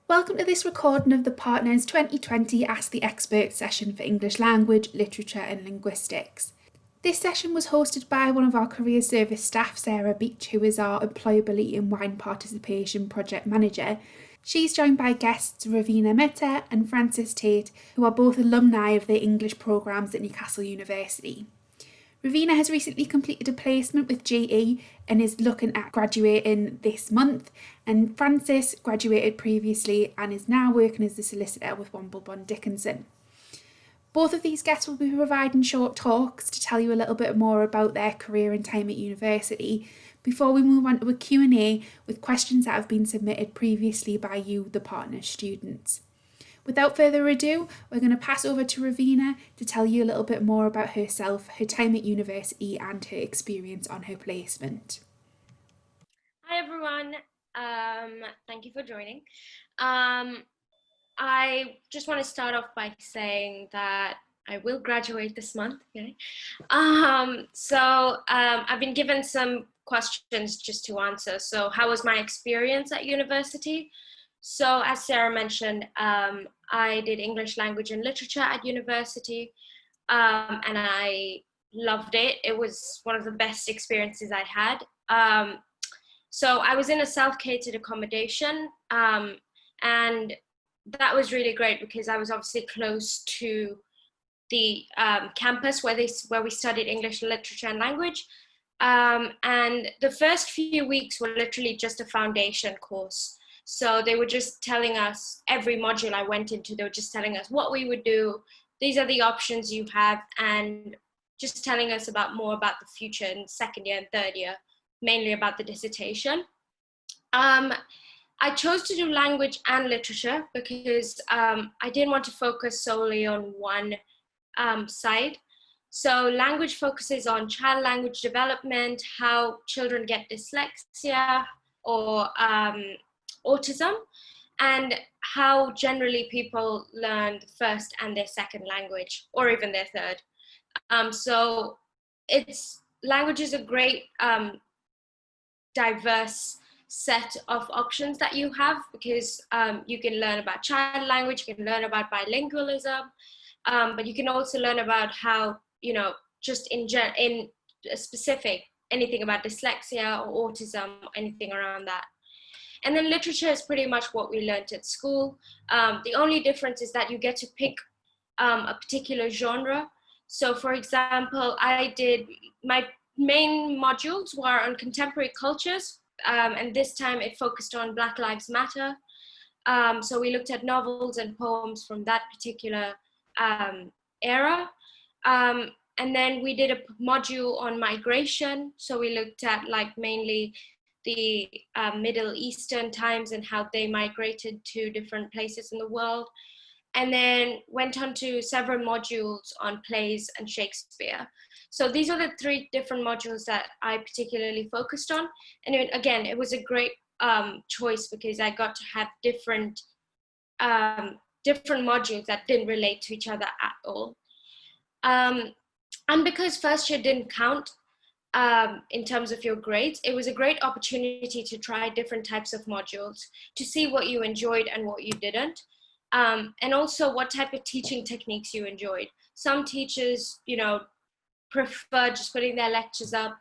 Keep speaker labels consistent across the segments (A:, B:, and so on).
A: Welcome to this recording of the Partners 2020 Ask the Expert session for English Language, Literature and Linguistics. This session was hosted by one of our career service staff, Sarah Beach, who is our Employability and Wine Participation Project Manager. She's joined by guests Raveena Mehta and Francis Tait, who are both alumni of the English programmes at Newcastle University. Raveena has recently completed a placement with GE and is looking at graduating this month, and Francis graduated previously and is now working as the solicitor with Womble Dickinson. Both of these guests will be providing short talks to tell you a little bit more about their career and time at university before we move on to a Q&A with questions that have been submitted previously by you, the partner students. Without further ado, we're going to pass over to Raveena to tell you a little bit more about herself, her time at university and her experience on her placement.
B: Hi everyone, thank you for joining. I just want to start off by saying that I will graduate this month. Okay? I've been given some questions just to answer. So how was my experience at university? So as Sarah mentioned, I did English language and literature at university, and I loved it. It was one of the best experiences I had. So I was in a self-catered accommodation, and that was really great because I was obviously close to the campus where we studied English literature and language. And the first few weeks were literally just a foundation course. So they were just telling us, every module I went into, they were just telling us what we would do. These are the options you have, and just telling us more about the future in second year and third year, mainly about the dissertation. I chose to do language and literature because I didn't want to focus solely on one side. So language focuses on child language development, how children get dyslexia or autism, and how generally people learn the first and their second language, or even their third. So language is a great diverse set of options that you have, because you can learn about child language, you can learn about bilingualism, but you can also learn about how, just in specific, anything about dyslexia or autism, anything around that. And then literature is pretty much what we learned at school. The only difference is that you get to pick a particular genre. So for example, my main modules were on contemporary cultures, and this time it focused on Black Lives Matter. So we looked at novels and poems from that particular era. And then we did a module on migration. So we looked at mainly the Middle Eastern times and how they migrated to different places in the world. And then went on to several modules on plays and Shakespeare. So these are the three different modules that I particularly focused on. And it was a great choice because I got to have different modules that didn't relate to each other at all. And because first year didn't count in terms of your grades, it was a great opportunity to try different types of modules to see what you enjoyed and what you didn't. And also what type of teaching techniques you enjoyed. Some teachers, prefer just putting their lectures up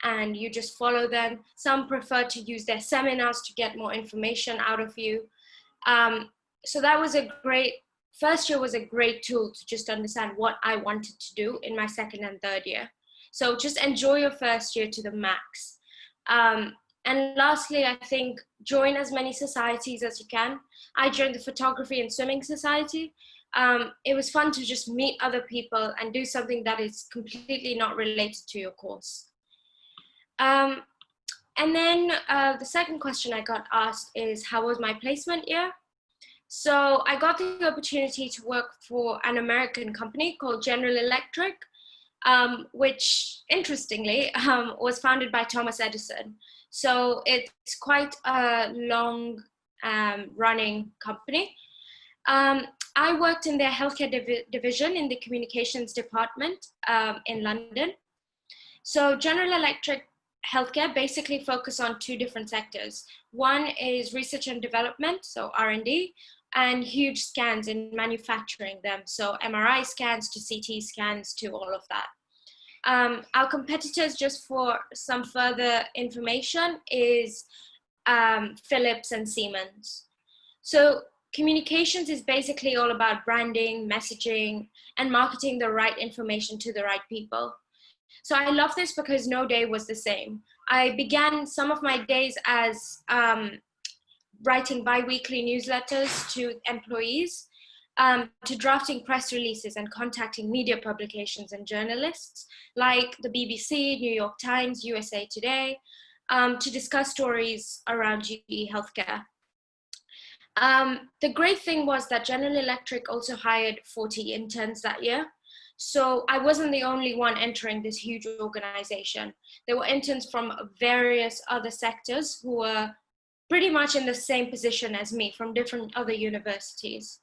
B: and you just follow them. Some prefer to use their seminars to get more information out of you. So that was first year was a great tool to just understand what I wanted to do in my second and third year. So just enjoy your first year to the max. And lastly, I think join as many societies as you can. I joined the photography and swimming society. It was fun to just meet other people and do something that is completely not related to your course. And then the second question I got asked is, how was my placement year? So I got the opportunity to work for an American company called General Electric, which interestingly was founded by Thomas Edison. So it's quite a long running company. I worked in their healthcare division in the communications department in London. So General Electric healthcare basically focus on two different sectors. One is research and development, so R&D, and huge scans in manufacturing them, so MRI scans to CT scans to all of that. Our competitors, just for some further information, is Philips and Siemens. So communications is basically all about branding, messaging, and marketing the right information to the right people. So I love this because no day was the same. I began some of my days as writing bi-weekly newsletters to employees, to drafting press releases and contacting media publications and journalists like the BBC, New York Times, USA Today, to discuss stories around GE healthcare. The great thing was that General Electric also hired 40 interns that year. So I wasn't the only one entering this huge organization. There were interns from various other sectors who were pretty much in the same position as me from different other universities.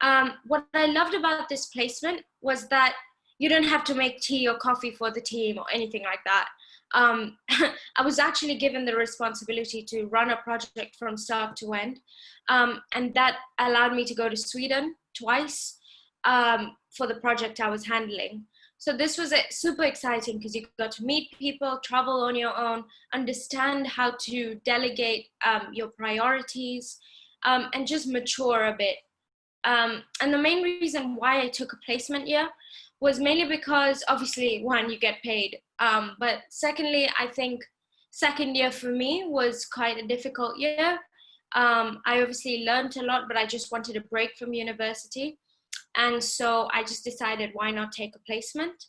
B: What I loved about this placement was that you don't have to make tea or coffee for the team or anything like that. I was actually given the responsibility to run a project from start to end. And that allowed me to go to Sweden twice for the project I was handling. So this was super exciting because you got to meet people, travel on your own, understand how to delegate your priorities, and just mature a bit. And the main reason why I took a placement year was mainly because obviously, one, you get paid. But secondly, I think second year for me was quite a difficult year. I obviously learned a lot, but I just wanted a break from university. And so I just decided, why not take a placement?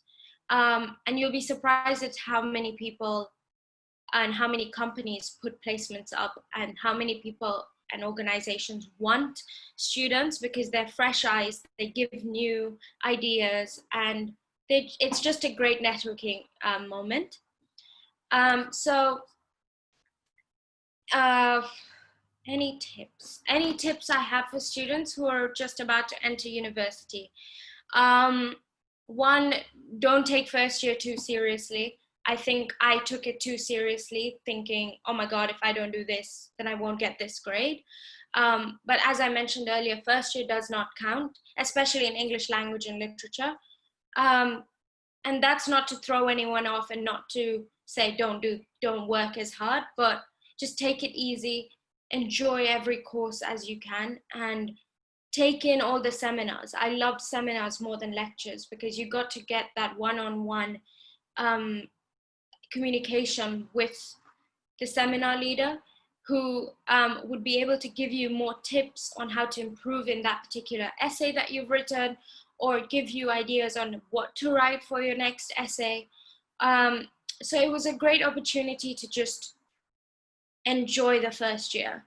B: And you'll be surprised at how many people and how many companies put placements up and how many people and organizations want students because they're fresh eyes, they give new ideas, and it's just a great networking moment. Any tips? Any tips I have for students who are just about to enter university? One, don't take first year too seriously. I think I took it too seriously, thinking, oh my God, if I don't do this, then I won't get this grade. But as I mentioned earlier, first year does not count, especially in English language and literature. And that's not to throw anyone off and not to say don't work as hard, but just take it easy, enjoy every course as you can, and take in all the seminars. I loved seminars more than lectures because you got to get that one-on-one communication with the seminar leader who would be able to give you more tips on how to improve in that particular essay that you've written, or give you ideas on what to write for your next essay. So it was a great opportunity to just enjoy the first year.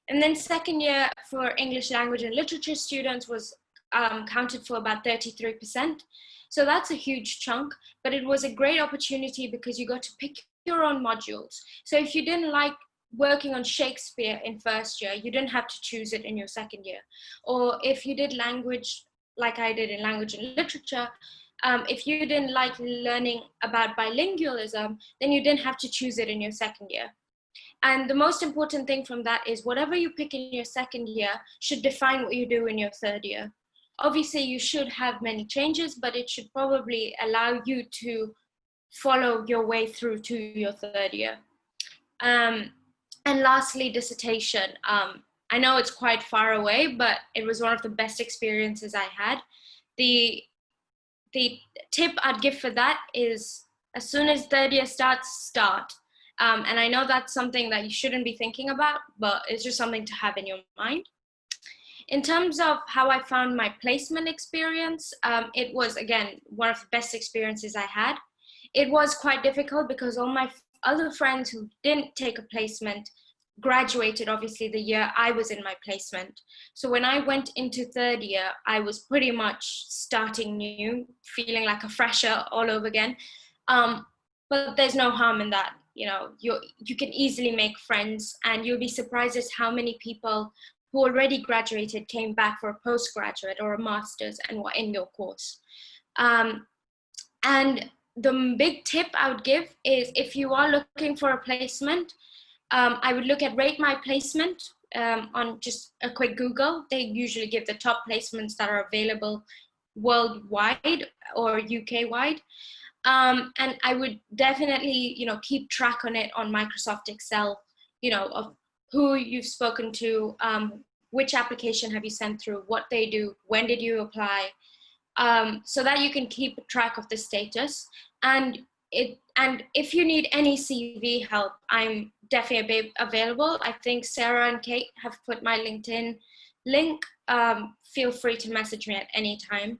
B: And then second year for English language and literature students was counted for about 33%. So that's a huge chunk, but it was a great opportunity because you got to pick your own modules. So if you didn't like working on Shakespeare in first year, you didn't have to choose it in your second year. Or if you did language, like I did in language and literature, if you didn't like learning about bilingualism, then you didn't have to choose it in your second year. And the most important thing from that is whatever you pick in your second year should define what you do in your third year. Obviously, you should have many changes, but it should probably allow you to follow your way through to your third year. And lastly, dissertation. I know it's quite far away, but it was one of the best experiences I had. The tip I'd give for that is as soon as third year starts, start. And I know that's something that you shouldn't be thinking about, but it's just something to have in your mind. In terms of how I found my placement experience, it was, again, one of the best experiences I had. It was quite difficult because all my other friends who didn't take a placement graduated, obviously, the year I was in my placement. So when I went into third year, I was pretty much starting new, feeling like a fresher all over again. But there's no harm in that. You know, you can easily make friends, and you'll be surprised at how many people who already graduated came back for a postgraduate or a master's and were in your course. And the big tip I would give is, if you are looking for a placement, I would look at Rate My Placement on just a quick Google. They usually give the top placements that are available worldwide or UK wide. And I would definitely, keep track on it on Microsoft Excel, of who you've spoken to, which application have you sent through, what they do, when did you apply, so that you can keep track of the status. And if you need any CV help, I'm definitely available. I think Sarah and Kate have put my LinkedIn link. Feel free to message me at any time.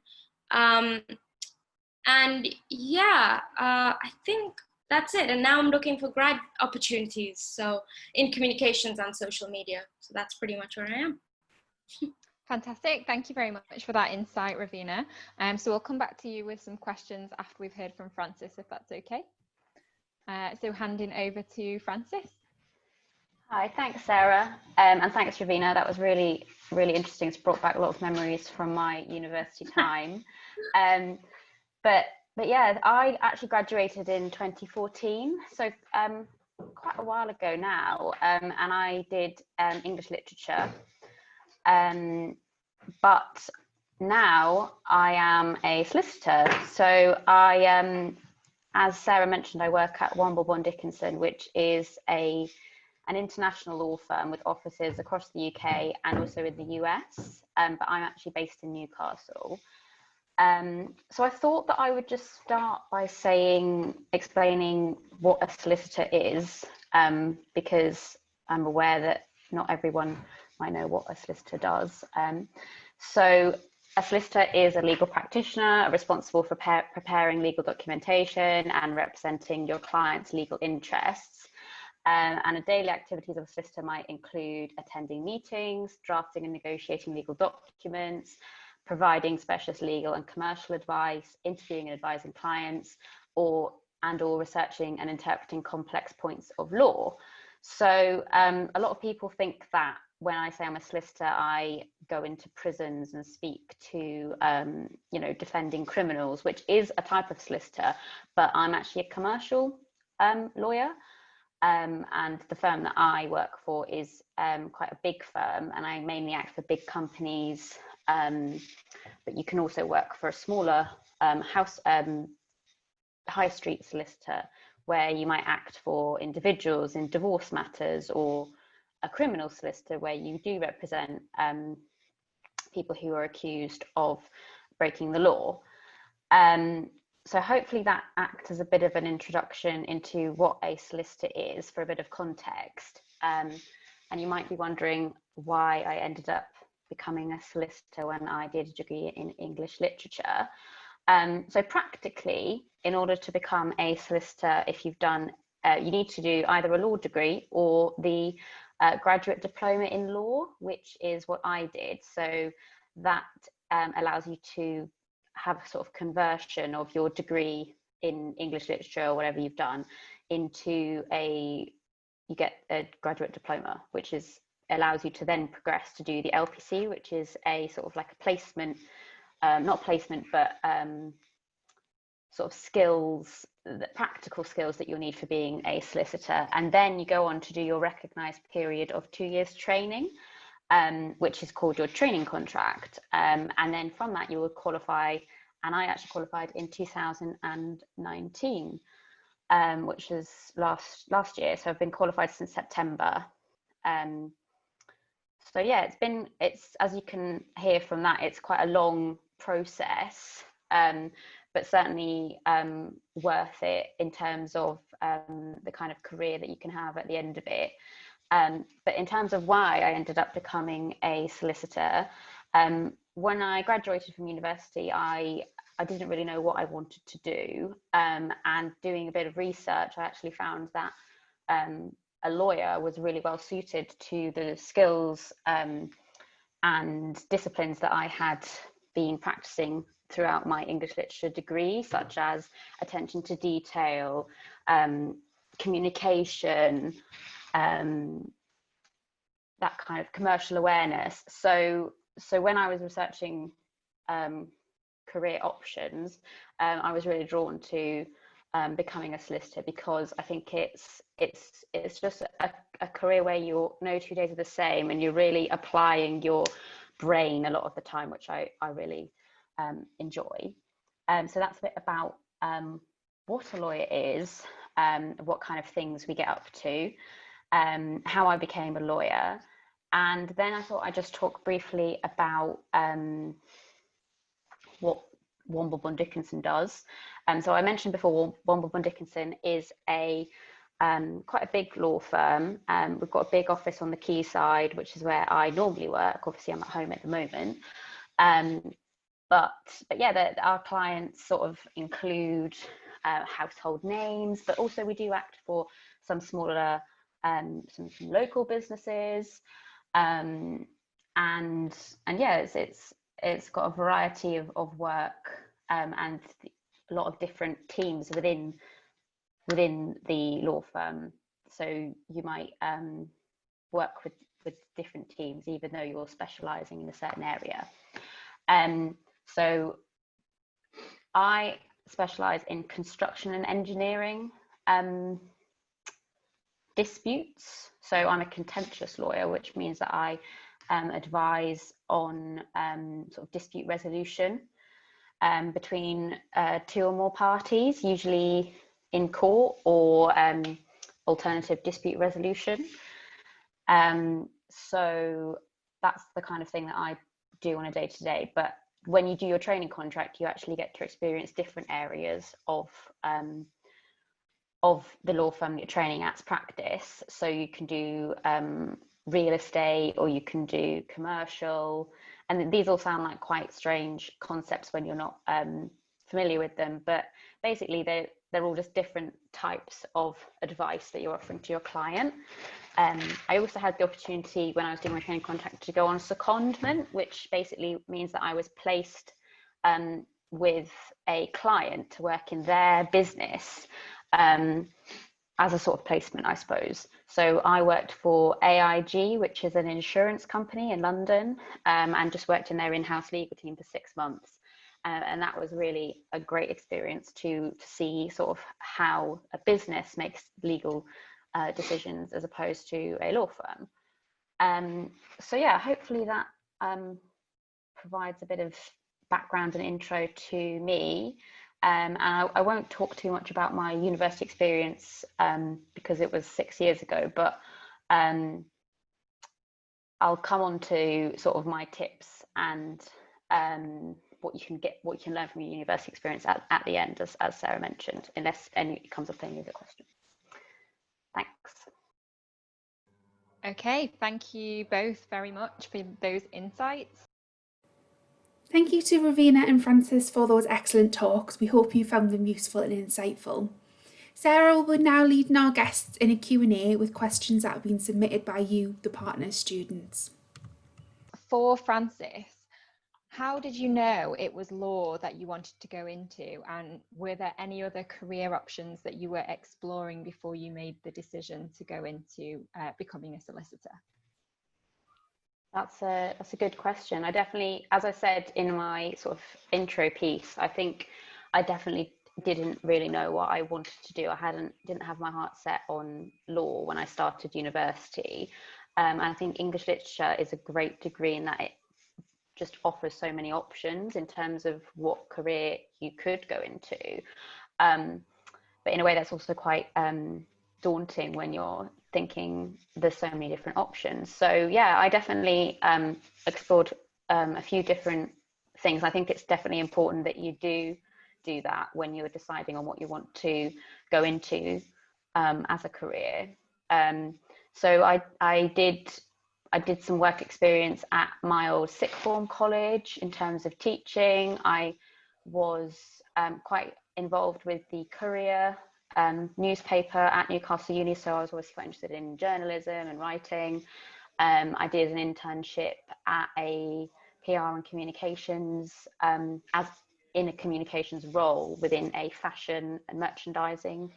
B: And yeah, I think that's it. And now I'm looking for grad opportunities, so in communications and social media. So that's pretty much where I am.
C: Fantastic. Thank you very much for that insight, Raveena. So we'll come back to you with some questions after we've heard from Francis, if that's okay. So handing over to Francis.
D: Hi, thanks, Sarah. And thanks, Raveena. That was really, really interesting. It's brought back a lot of memories from my university time. But yeah, I actually graduated in 2014, so quite a while ago now, and I did English literature. But now I am a solicitor. So I, as Sarah mentioned, I work at Womble Dickinson, which is an international law firm with offices across the UK and also in the US. But I'm actually based in Newcastle. So I thought that I would just start by explaining what a solicitor is, because I'm aware that not everyone might know what a solicitor does. So a solicitor is a legal practitioner responsible for preparing legal documentation and representing your client's legal interests. And the daily activities of a solicitor might include attending meetings, drafting and negotiating legal documents, providing specialist legal and commercial advice, interviewing and advising clients, or researching and interpreting complex points of law. So a lot of people think that when I say I'm a solicitor, I go into prisons and speak to, defending criminals, which is a type of solicitor, but I'm actually a commercial lawyer. And the firm that I work for is quite a big firm, and I mainly act for big companies. But you can also work for a smaller high street solicitor, where you might act for individuals in divorce matters, or a criminal solicitor where you do represent people who are accused of breaking the law. So hopefully that acts as a bit of an introduction into what a solicitor is, for a bit of context. And you might be wondering why I ended up becoming a solicitor when I did a degree in English literature. So practically, in order to become a solicitor, if you've done, you need to do either a law degree or the graduate diploma in law, which is what I did. So that allows you to have a sort of conversion of your degree in English literature or whatever you've done into you get a graduate diploma, which allows you to then progress to do the LPC, which is a sort of like a placement, not placement, but sort of skills, the practical skills that you'll need for being a solicitor. And then you go on to do your recognised period of 2 years training, which is called your training contract. And then from that you will qualify, and I actually qualified in 2019, which was last year. So I've been qualified since September. So yeah, it's as you can hear from that, it's quite a long process, but certainly worth it in terms of the kind of career that you can have at the end of it. But in terms of why I ended up becoming a solicitor, when I graduated from university, I didn't really know what I wanted to do. And doing a bit of research, I actually found that a lawyer was really well suited to the skills and disciplines that I had been practicing throughout my English literature degree, such as attention to detail, communication, that kind of commercial awareness. So when I was researching career options, I was really drawn to becoming a solicitor, because I think it's just a career where no 2 days are the same, and you're really applying your brain a lot of the time, which I really enjoy. So that's a bit about what a lawyer is, what kind of things we get up to, how I became a lawyer. And then I thought I'd just talk briefly about what Womble Dickinson does. So I mentioned before, Womble Dickinson is a quite a big law firm. We've got a big office on the quayside, which is where I normally work. Obviously, I'm at home at the moment. But yeah, our clients sort of include household names, but also we do act for some smaller, some local businesses, and yeah, it's got a variety of work, and a lot of different teams within the law firm. So you might work with different teams, even though you're specialising in a certain area. So I specialise in construction and engineering disputes. So I'm a contentious lawyer, which means that I advise on sort of dispute resolution between 2 or more parties, usually in court or alternative dispute resolution. So that's the kind of thing that I do on a day-to-day. But when you do your training contract, you actually get to experience different areas of the law firm that you're training at's practice. So you can do real estate, or you can do commercial, and these all sound like quite strange concepts when you're not familiar with them, but basically they're all just different types of advice that you're offering to your client. I also had the opportunity, when I was doing my training contract, to go on secondment, which basically means that I was placed with a client to work in their business as a sort of placement, I suppose. So I worked for AIG, which is an insurance company in London, and just worked in their in-house legal team for 6 months. And that was really a great experience to see sort of how a business makes legal decisions as opposed to a law firm. So yeah, hopefully that provides a bit of background and intro to me. And I won't talk too much about my university experience because it was 6 years ago, but I'll come on to sort of my tips and what you can learn from your university experience at the end, as Sarah mentioned, unless any comes up any other questions. Thanks.
C: Okay, thank you both very much for those insights.
A: Thank you to Raveena and Francis for those excellent talks. We hope you found them useful and insightful. Sarah will now lead our guests in a Q&A with questions that have been submitted by you, the partners students.
C: For Francis, how did you know it was law that you wanted to go into, and were there any other career options that you were exploring before you made the decision to go into becoming a solicitor?
D: That's a good question. I definitely, as I said in my sort of intro piece, I think I definitely didn't really know what I wanted to do. Didn't have my heart set on law when I started university. And I think English literature is a great degree in that it just offers so many options in terms of what career you could go into. But in a way that's also quite daunting when you're thinking there's so many different options. So yeah, I definitely explored a few different things. I think it's definitely important that you do that when you're deciding on what you want to go into as a career. So I did some work experience at my old sixth form college in terms of teaching. I was quite involved with the Courier newspaper at Newcastle Uni, so I was always quite interested in journalism and writing. I did an internship at a PR and communications as in a communications role within a fashion and merchandising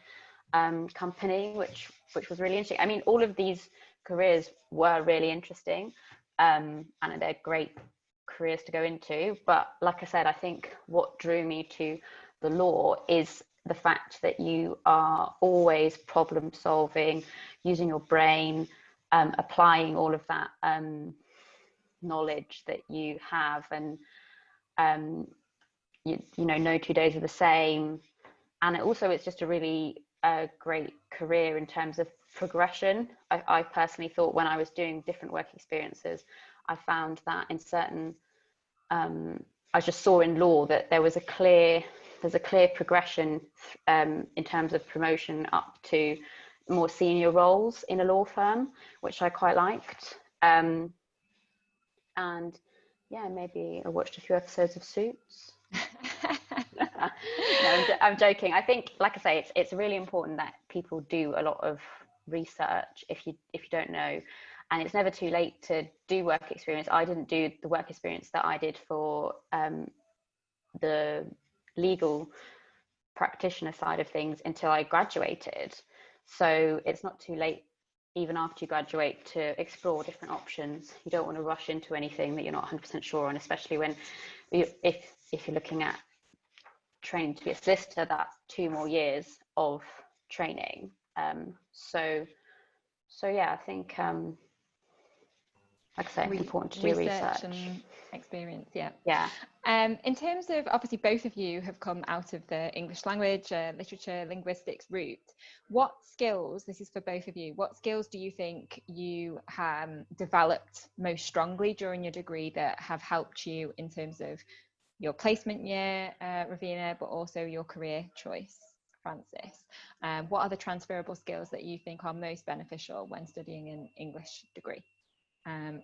D: company, which was really interesting. I mean, all of these careers were really interesting, and they're great careers to go into. But like I said, I think what drew me to the law is the fact that you are always problem solving, using your brain, applying all of that knowledge that you have, and you know, no 2 days are the same. And it's just a really great career in terms of progression. I personally thought, when I was doing different work experiences, I found that in certain I just saw in law that there's a clear progression in terms of promotion up to more senior roles in a law firm, which I quite liked. And yeah, maybe I watched a few episodes of Suits. No, I'm joking. I think, like I say, it's really important that people do a lot of research if you don't know, and it's never too late to do work experience. I didn't do the work experience that I did for the legal practitioner side of things until I graduated. So it's not too late, even after you graduate, to explore different options. You don't want to rush into anything that you're not 100% sure on, especially when if you're looking at training to be a solicitor. That's 2 more years of training. So yeah, I think like I say, it's important to do research
C: and experience.
D: Yeah.
C: In terms of, obviously both of you have come out of the English language, literature, linguistics route. What skills, this is for both of you, what skills do you think you developed most strongly during your degree that have helped you in terms of your placement year, Raveena, but also your career choice, Francis? What are the transferable skills that you think are most beneficial when studying an English degree?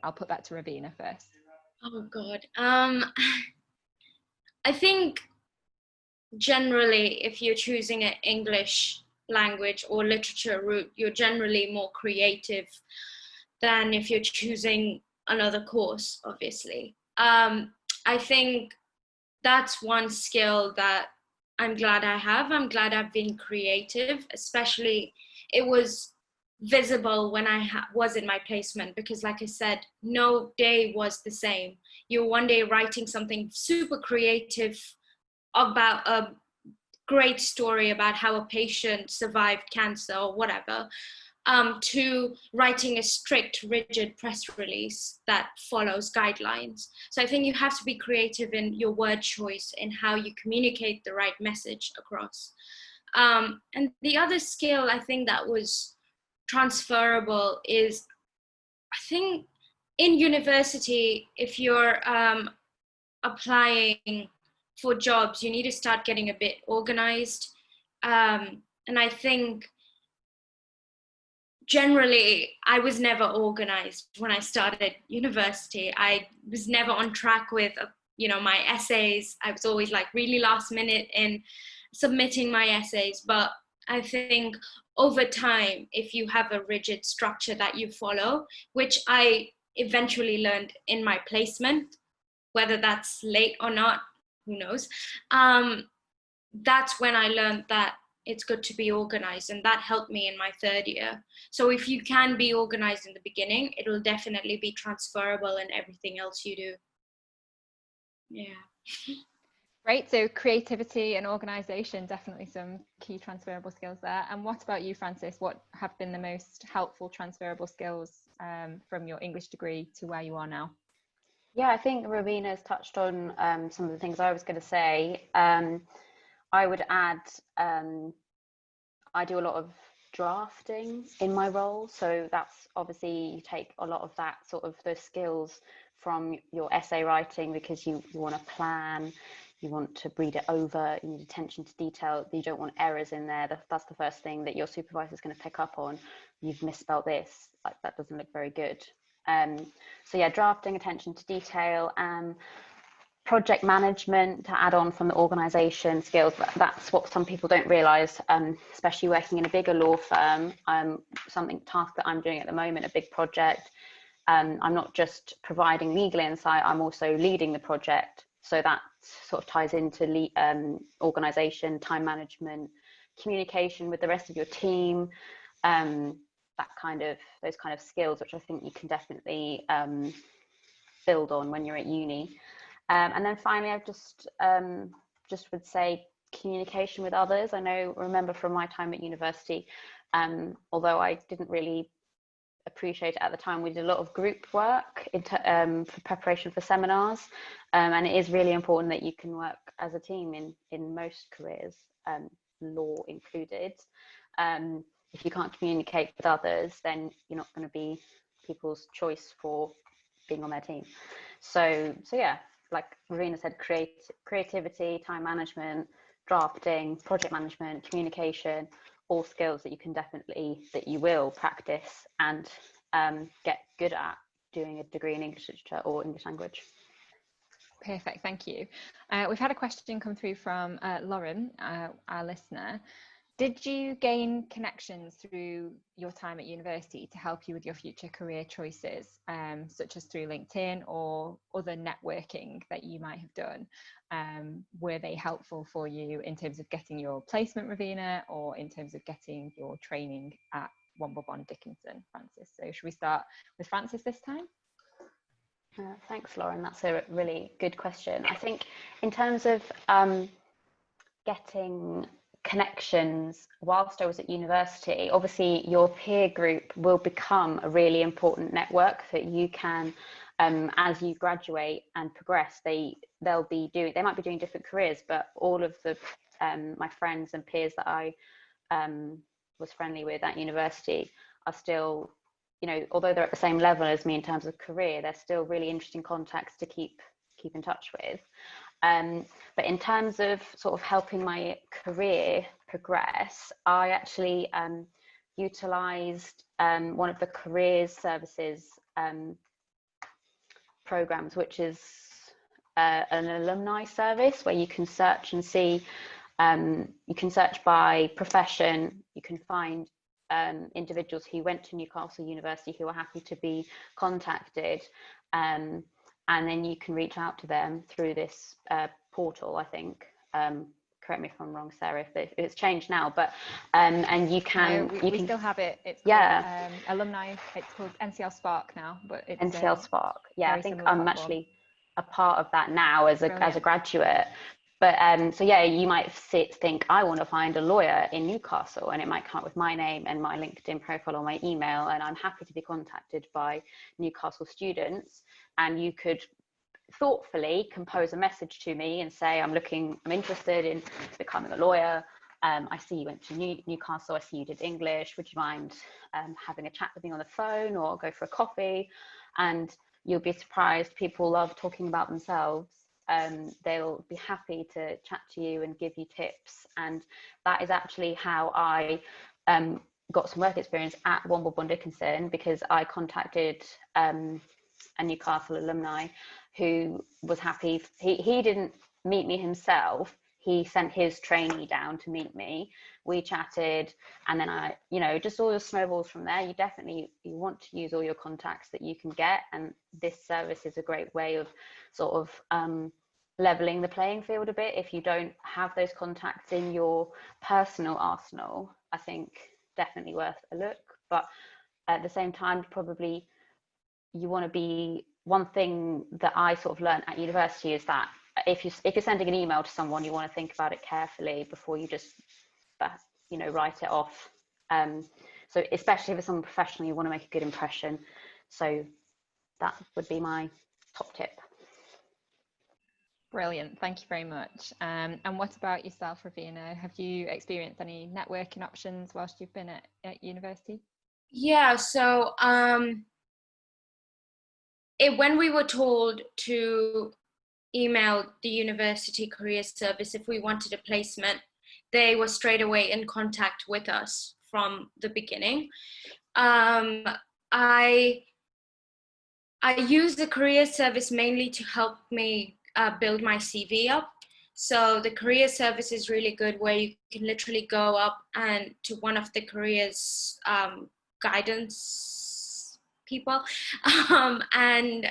C: I'll put that to Raveena first.
B: Oh God. I think generally, if you're choosing an English language or literature route, you're generally more creative than if you're choosing another course, obviously. I think that's one skill that I'm glad I have. I'm glad I've been creative, especially it was visible when I was in my placement, because like I said, no day was the same. You're one day writing something super creative about a great story about how a patient survived cancer or whatever, to writing a strict, rigid press release that follows guidelines. So I think you have to be creative in your word choice and how you communicate the right message across. And the other skill I think that was transferable is, I think in university, if you're applying for jobs, you need to start getting a bit organized. And I think generally I was never organized when I started university. I was never on track with, my essays. I was always like really last minute in submitting my essays. But I think over time, if you have a rigid structure that you follow, which I eventually learned in my placement, whether that's late or not, who knows, that's when I learned that it's good to be organized, and that helped me in my 3rd year. So if you can be organized in the beginning, it will definitely be transferable in everything else you do. Yeah.
C: Great, so creativity and organization, definitely some key transferable skills there. And what about you, Francis? What have been the most helpful transferable skills from your English degree to where you are now?
D: Yeah, I think Raveena's touched on some of the things I was going to say. I would add, I do a lot of drafting in my role. So that's obviously, you take a lot of that sort of those skills from your essay writing, because you want to plan, you want to read it over, you need attention to detail, you don't want errors in there. That's the first thing that your supervisor is going to pick up on. You've misspelled this, like that doesn't look very good. So yeah, drafting, attention to detail, and project management to add on from the organization skills. That's what some people don't realize, especially working in a bigger law firm. Task that I'm doing at the moment, a big project. I'm not just providing legal insight, I'm also leading the project. So that sort of ties into organization, time management, communication with the rest of your team, those kind of skills, which I think you can definitely build on when you're at uni. And then finally, I just would say communication with others. Remember from my time at university, although I didn't really appreciate it at the time, we did a lot of group work for preparation for seminars, and it is really important that you can work as a team in most careers, law included. If you can't communicate with others, then you're not going to be people's choice for being on their team. So yeah, like Raveena said, creativity, time management, drafting, project management, communication, all skills that you will practice and get good at doing a degree in English literature or English language.
C: Perfect, thank you. We've had a question come through from Lauren, our listener. Did you gain connections through your time at university to help you with your future career choices, such as through LinkedIn or other networking that you might have done? Were they helpful for you in terms of getting your placement, Raveena, or in terms of getting your training at Womble Dickinson, Francis? So should we start with Francis this time?
D: Thanks, Lauren. That's a really good question. I think in terms of getting connections whilst I was at university, obviously your peer group will become a really important network that you can, as you graduate and progress, they might be doing different careers, but all of the my friends and peers that I was friendly with at university are still, although they're at the same level as me in terms of career, they're still really interesting contacts to keep in touch with. But in terms of sort of helping my career progress, I actually utilised one of the careers services programs, which is an alumni service where you can search and see, you can search by profession, you can find individuals who went to Newcastle University who are happy to be contacted, and then you can reach out to them through this portal, I think. Correct me if I'm wrong, Sarah, if it's changed now, but and you can.
C: No, we still have it. It's
D: yeah,
C: called, alumni. It's called NCL Spark now, but it's
D: NCL Spark. Yeah, I think I'm
C: platform.
D: actually a part of that now as a graduate. But so yeah, you might think I want to find a lawyer in Newcastle, and it might come up with my name and my LinkedIn profile or my email, and I'm happy to be contacted by Newcastle students. And you could thoughtfully compose a message to me and say, I'm interested in becoming a lawyer. I see you went to Newcastle. I see you did English. Would you mind having a chat with me on the phone or go for a coffee? And you'll be surprised. People love talking about themselves. They'll be happy to chat to you and give you tips. And that is actually how I got some work experience at Womble Dickinson, because I contacted a Newcastle alumni who was happy. He didn't meet me himself. He sent his trainee down to meet me. We chatted, and then I, just all the snowballs from there. You want to use all your contacts that you can get, and this service is a great way of sort of leveling the playing field a bit. If you don't have those contacts in your personal arsenal, I think definitely worth a look. But at the same time, probably you want to be, one thing that I sort of learned at university is that if you're sending an email to someone, you want to think about it carefully before you just write it off. So especially if it's someone professional, you want to make a good impression. So that would be my top tip.
C: Brilliant, thank you very much. And what about yourself, Raveena? Have you experienced any networking options whilst you've been at university?
B: Yeah, so when we were told to email the university career service if we wanted a placement, they were straight away in contact with us from the beginning. I use the career service mainly to help me build my CV up. So the career service is really good, where you can literally go up and to one of the careers guidance people, and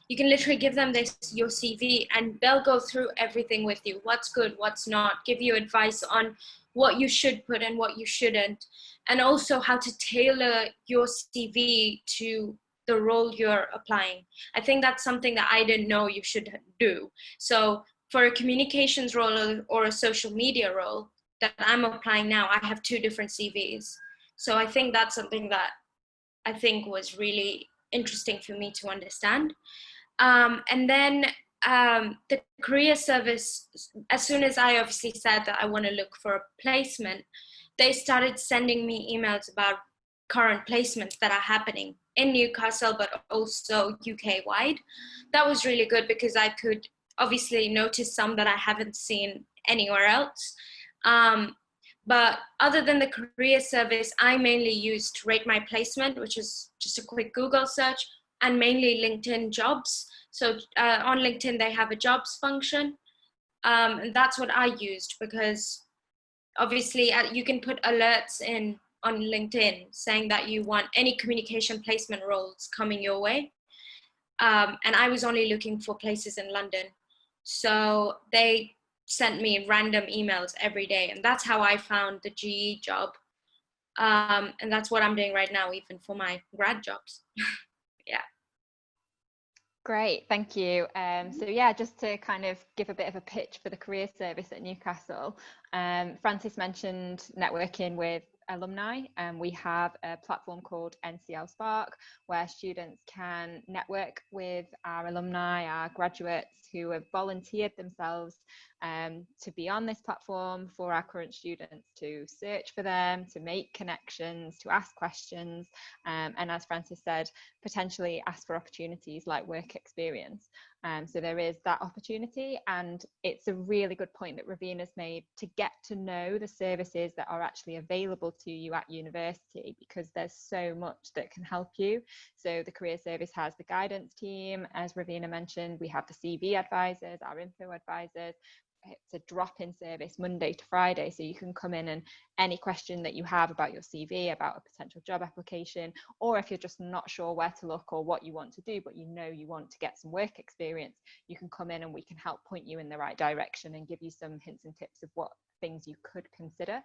B: you can literally give them your CV, and they'll go through everything with you, what's good, what's not, give you advice on what you should put and what you shouldn't, and also how to tailor your CV to the role you're applying. I think that's something that I didn't know you should do. So for a communications role or a social media role that I'm applying now, I have 2 different CVs. So I think that's something that I think was really interesting for me to understand. And then the career service, as soon as I obviously said that I want to look for a placement, they started sending me emails about current placements that are happening in Newcastle, but also UK wide. That was really good because I could obviously notice some that I haven't seen anywhere else. But other than the career service, I mainly used to rate my placement, which is just a quick Google search, and mainly LinkedIn jobs. So on LinkedIn, they have a jobs function. And that's what I used, because obviously you can put alerts in on LinkedIn saying that you want any communication placement roles coming your way. And I was only looking for places in London. So they sent me random emails every day. And that's how I found the GE job. And that's what I'm doing right now, even for my grad jobs. Yeah.
C: Great, thank you. So yeah, just to kind of give a bit of a pitch for the career service at Newcastle, Francis mentioned networking with alumni, and we have a platform called NCL Spark, where students can network with our alumni, our graduates who have volunteered themselves to be on this platform for our current students, to search for them, to make connections, to ask questions, and as Francis said, potentially ask for opportunities like work experience. So there is that opportunity, and it's a really good point that Raveena's made to get to know the services that are actually available to you at university, because there's so much that can help you. So the career service has the guidance team, as Raveena mentioned, we have the CV advisors, our info advisors. It's a drop-in service Monday to Friday, so you can come in and any question that you have about your CV, about a potential job application, or if you're just not sure where to look or what you want to do, but you know you want to get some work experience, you can come in and we can help point you in the right direction and give you some hints and tips of what things you could consider.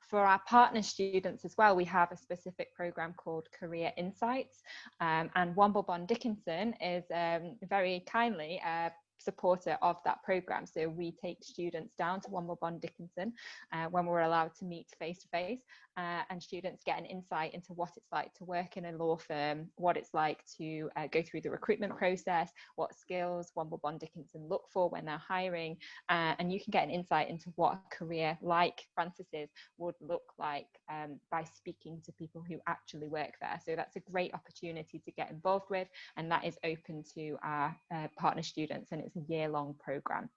C: For our partner students as well, we have a specific program called Career Insights, and Womble Dickinson is very kindly supporter of that program. So we take students down to Womble Dickinson when we're allowed to meet face to face, and students get an insight into what it's like to work in a law firm, what it's like to go through the recruitment process, what skills Womble Dickinson look for when they're hiring, and you can get an insight into what a career like Francis's would look like by speaking to people who actually work there. So that's a great opportunity to get involved with, and that is open to our partner students, and it's a year-long program.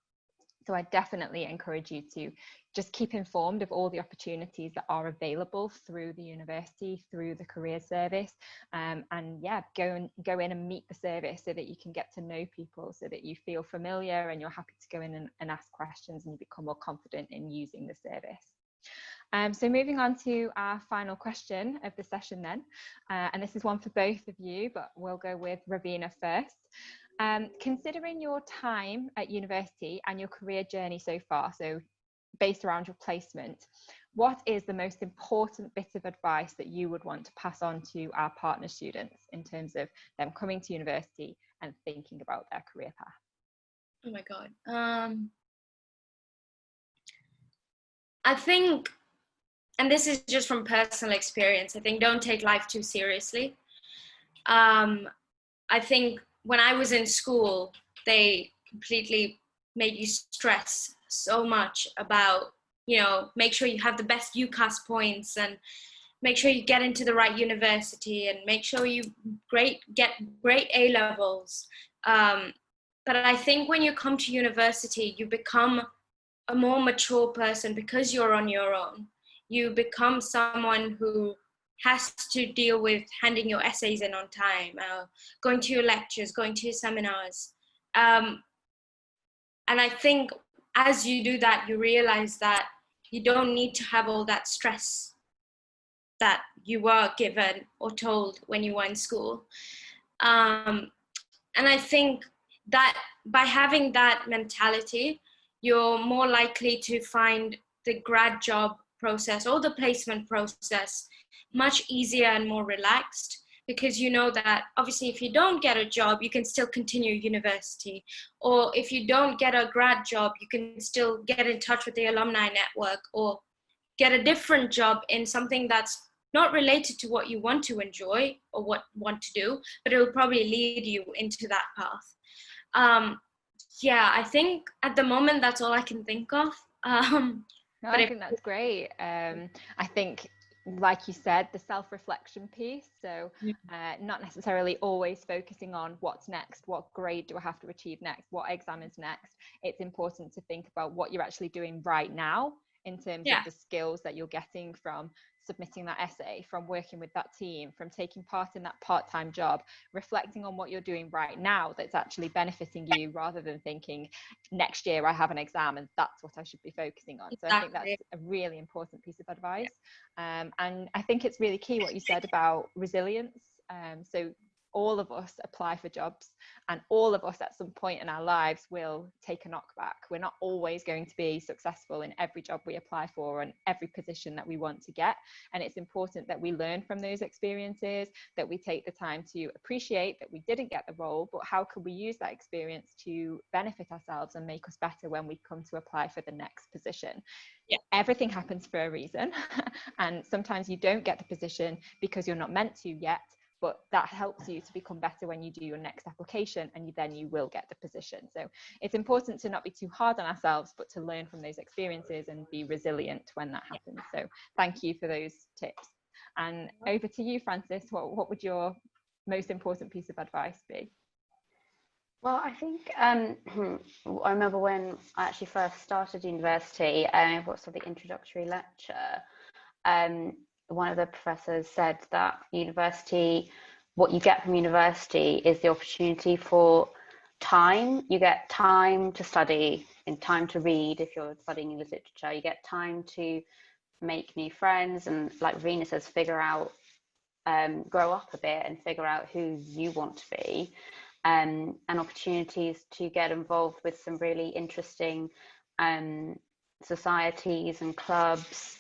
C: So I definitely encourage you to just keep informed of all the opportunities that are available through the university, through the career service, and yeah, go in and meet the service so that you can get to know people, so that you feel familiar and you're happy to go in and ask questions and you become more confident in using the service. So moving on to our final question of the session then, and this is one for both of you, but we'll go with Raveena first. Considering your time at university and your career journey so far, so based around your placement, what is the most important bit of advice that you would want to pass on to our partner students in terms of them coming to university and thinking about their career path?
B: Oh my God. I think, and this is just from personal experience, I think don't take life too seriously. I think when I was in school, they completely made you stress so much about, you know, make sure you have the best UCAS points and make sure you get into the right university and make sure you get great A levels. But I think when you come to university, you become a more mature person because you're on your own. You become someone who has to deal with handing your essays in on time, going to your lectures, going to your seminars. And I think as you do that, you realize that you don't need to have all that stress that you were given or told when you were in school. And I think that by having that mentality, you're more likely to find the grad job process or the placement process much easier and more relaxed, because you know that obviously if you don't get a job, you can still continue university. Or if you don't get a grad job, you can still get in touch with the alumni network or get a different job in something that's not related to what you want to enjoy or want to do, but it will probably lead you into that path. Yeah, I think at the moment that's all I can think of.
C: No, I think that's great. I think, like you said, the self-reflection piece. So not necessarily always focusing on what's next, what grade do I have to achieve next, what exam is next. It's important to think about what you're actually doing right now in terms of the skills that you're getting from submitting that essay, from working with that team, from taking part in that part-time job, reflecting on what you're doing right now that's actually benefiting you, rather than thinking next year I have an exam and that's what I should be focusing on. So I think that's a really important piece of advice. And I think it's really key what you said about resilience. So all of us apply for jobs, and all of us at some point in our lives will take a knockback. We're not always going to be successful in every job we apply for and every position that we want to get. And it's important that we learn from those experiences, that we take the time to appreciate that we didn't get the role, but how can we use that experience to benefit ourselves and make us better when we come to apply for the next position. Everything happens for a reason. And sometimes you don't get the position because you're not meant to yet, but that helps you to become better when you do your next application, and then you will get the position. So it's important to not be too hard on ourselves, but to learn from those experiences and be resilient when that happens. So thank you for those tips. And over to you, Francis. What would your most important piece of advice be?
D: Well, I think I remember when I actually first started university, what's the introductory lecture, one of the professors said that university, what you get from university is the opportunity for time. You get time to study and time to read if you're studying English literature. You get time to make new friends, and like Raveena says, figure out, grow up a bit and figure out who you want to be, and opportunities to get involved with some really interesting societies and clubs.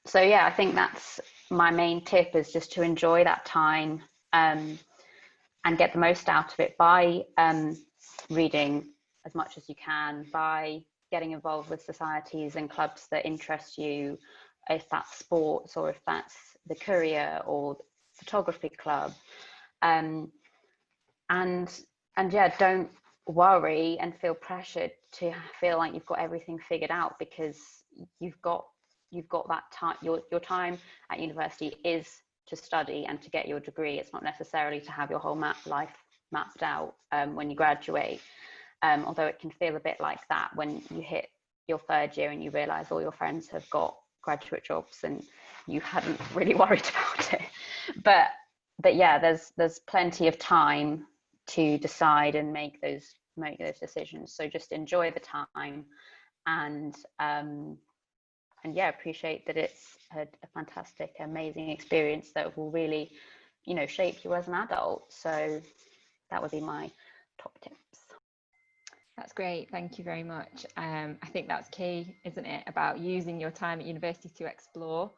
D: So yeah, I think that's my main tip, is just to enjoy that time and get the most out of it by reading as much as you can, by getting involved with societies and clubs that interest you, if that's sports or if that's the Courier or photography club. And yeah, don't worry and feel pressured to feel like you've got everything figured out, because you've got that time. Your time at university is to study and to get your degree. It's not necessarily to have your whole life mapped out when you graduate, although it can feel a bit like that when you hit your third year and you realize all your friends have got graduate jobs and you hadn't really worried about it. But yeah, there's plenty of time to decide and make those decisions. So just enjoy the time, and yeah, appreciate that it's a fantastic, amazing experience that will really, shape you as an adult. So that would be my top tips.
C: That's great. Thank you very much. I think that's key, isn't it? About using your time at university to explore,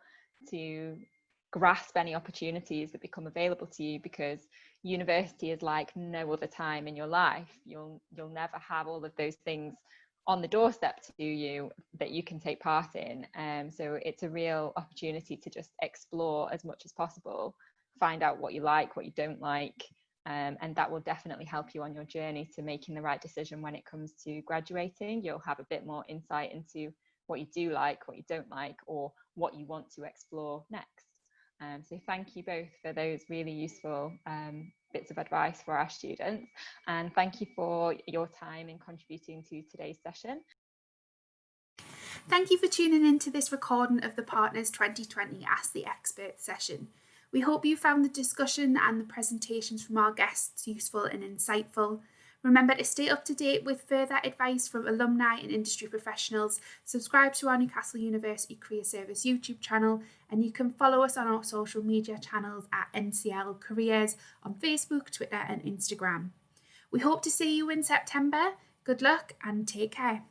C: to grasp any opportunities that become available to you, because university is like no other time in your life. You'll never have all of those things on the doorstep to you that you can take part in. So it's a real opportunity to just explore as much as possible, find out what you like, what you don't like, and that will definitely help you on your journey to making the right decision when it comes to graduating. You'll have a bit more insight into what you do like, what you don't like, or what you want to explore next. So thank you both for those really useful bits of advice for our students, and thank you for your time in contributing to today's session.
A: Thank you for tuning in to this recording of the Partners 2020 Ask the Expert session. We hope you found the discussion and the presentations from our guests useful and insightful. Remember to stay up to date with further advice from alumni and industry professionals. Subscribe to our Newcastle University Career Service YouTube channel, and you can follow us on our social media channels at NCL Careers on Facebook, Twitter and Instagram. We hope to see you in September. Good luck and take care.